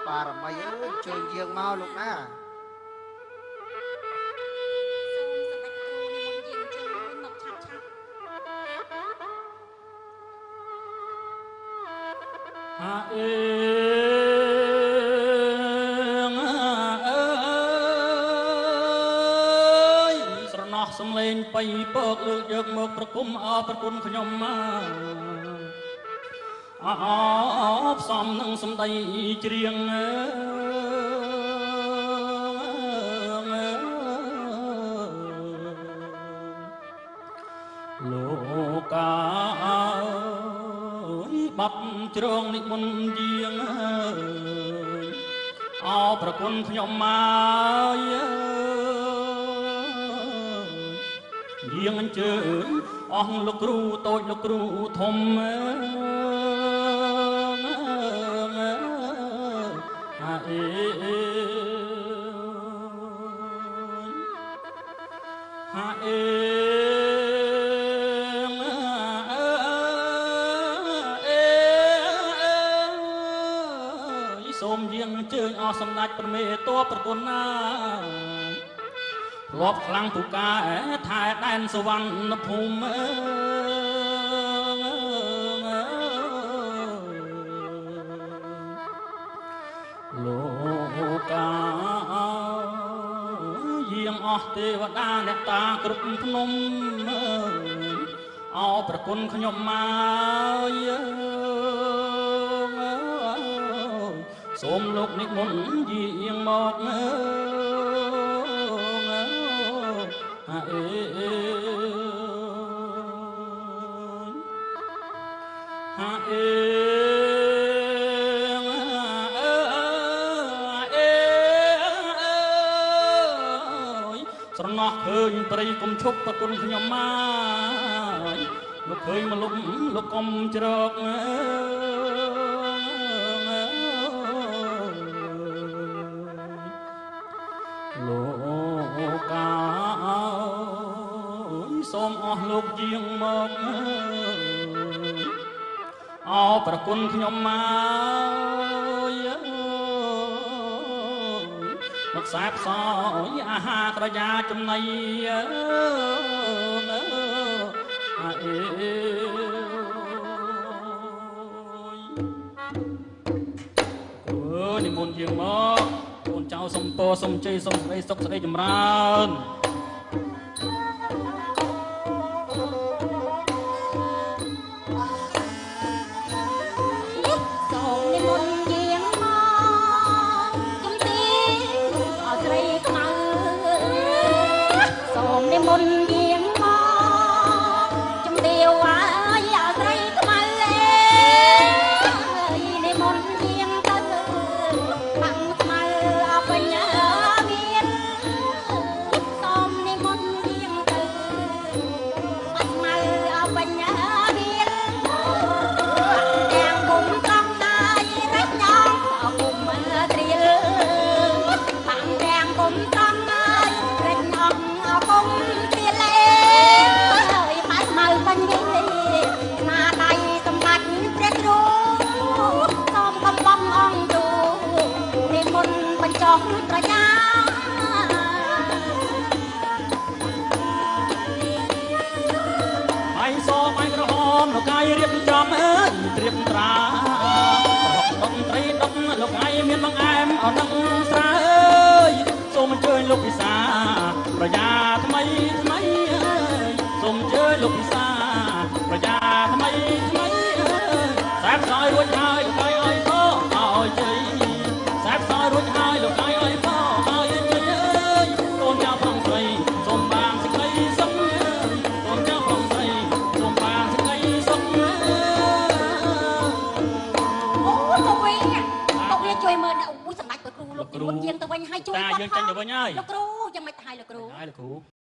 បារមីអើយជួយយើងមកលោកណាហាអេងអើយស្រណោះសំលេងបៃពកលើកយកមកប្រគំអរប្រគុណខ្ញុំមកអផ្សំនឹងសំដីច្រៀងលោកកាបាត់ជ្រងនិមន្តយាងអោប្រគុណខ្ញុំមកយាងអញ្ជើញអស់លោកគ្រូតូចលោកគ្រូធំហាអេហាអេសូមយាងអញ្ជើញអស់សម្ដេចព្រះមេតបប្រគុណណារាប់ខ្លាំងពូកែថែដែនសវណ្ណភូមិលោកកាយាងអស់ទេវតាអ្នកតាគ្រប់ភ្នំអោប្រគុណខ្ញុំមកសូមលោកនិមន្តយាងមកហាអេហាអេស្រណោះឃើញព្រៃកុំឈប់ប្រគុណខ្ញុំមកលោកឃើញមកលុំលោកកុំច្រកលោកកាសូមអស់លោកយាងមកអោប្រគុណខ្ញុំមកខ្សែផ្សោយអាហារក្រយ៉ាចំណីអេនិមន្តយាងមកកូនចៅសុំពរសុំជ័យសុំសេចក្តីសុខសេចក្តីចម្រើនសូមនិមន្តយាងមកជំទាវអស្រីខ្មៅសូមនិមន្តយាងមកជំទាវអស្រីខ្មៅនិមន្តយាងទៅបាំងខ្មៅអបញ្ញាមានសូមនិមន្តយាងទៅបាំងខ្មៅអបញ្ញាមានទាំងគុំត្រង់ណាយរះញងគុំត្រៀលបាំងទាំងគុំត្រង់ណាយរះញងគុំត្រៀលហើយបាត់មកបាញ់វិញណាដៃសម្ដេចព្រះគ្រូសូមកំបងអង្គទូនិមន្តបញ្ចុះប្រញាបាយសបាយក្រហមលោកកាយរៀបចំត្រៀមត្រាដុតត្រីដុតលោកកាយមានបង្អែមអត់នឹងស្រាអើយសូមអញ្ជើញលោកពិសាប្រយ៉ាថ្មីថ្មីសូមអញ្ជើញលោកពិសាប្រយ៉ាថ្មីថ្មីខ្សែផ្សោយរួចហើយលោកកាយអើយពោអើយជ័យខ្សែផ្សោយរួចហើយលោកកាយអើយពោអើយជ័យអើយកូនចៅប្រុងស្រីសូមបានសេចក្តីសុខកូនចៅប្រុងស្រីសូមបានសេចក្តីសុខអូទៅវិញទៅវាជួយមើលអូសម្ដេចព្រះគ្រូលោកនិមន្តយាងទៅវិញហើយជួយគាត់ផងតាយើងចាញ់ទៅវិញហើយលោកគ្រូយ៉ាងម៉េចទៅហើយលោកគ្រូហើយលោកគ្រូ